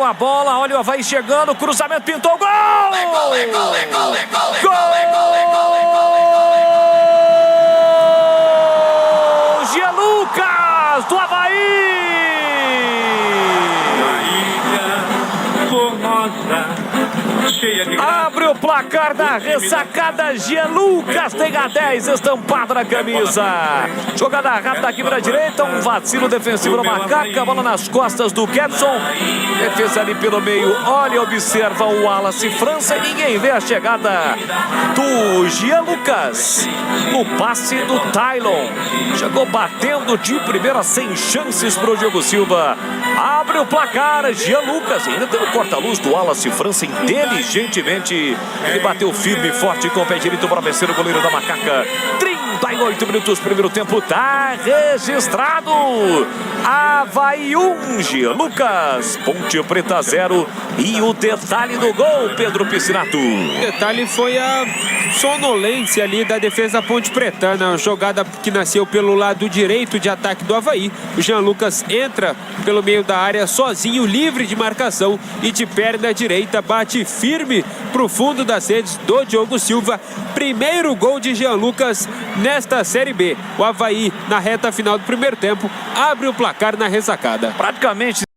Perdeu a bola, olha o Avaí chegando, cruzamento, pintou, gol! Gol! Jean Lucas, do Avaí! Abre o placar da ressacada, Jean Lucas tem a 10 estampado na camisa. Jogada rápida aqui para a direita, um vacilo defensivo no Macaca, bola nas costas do Ketson. Defesa ali pelo meio, olha, observa o Wallace França e ninguém vê a chegada do Jean Lucas. No passe do Tylon. Chegou batendo de primeira, sem chances para o Diogo Silva. Abre o placar, Jean Lucas. Ainda tem o corta-luz do Wallace França, inteligentemente. Ele bateu firme e forte com o pé direito para vencer o goleiro da Macaca. 38 minutos, primeiro tempo, tá registrado. Avaí 1, Jean Lucas, Ponte Preta 0. E o detalhe do gol, Pedro Piscinato. O detalhe foi a sonolência ali da defesa ponte pretana. Jogada que nasceu pelo lado direito de ataque do Avaí. O Jean Lucas entra pelo meio da área sozinho, livre de marcação, e de perna direita bate firme para o fundo das redes do Diogo Silva. Primeiro gol de Jean Lucas nesta Série B. O Avaí, na reta final do primeiro tempo, abre o placar na ressacada. Praticamente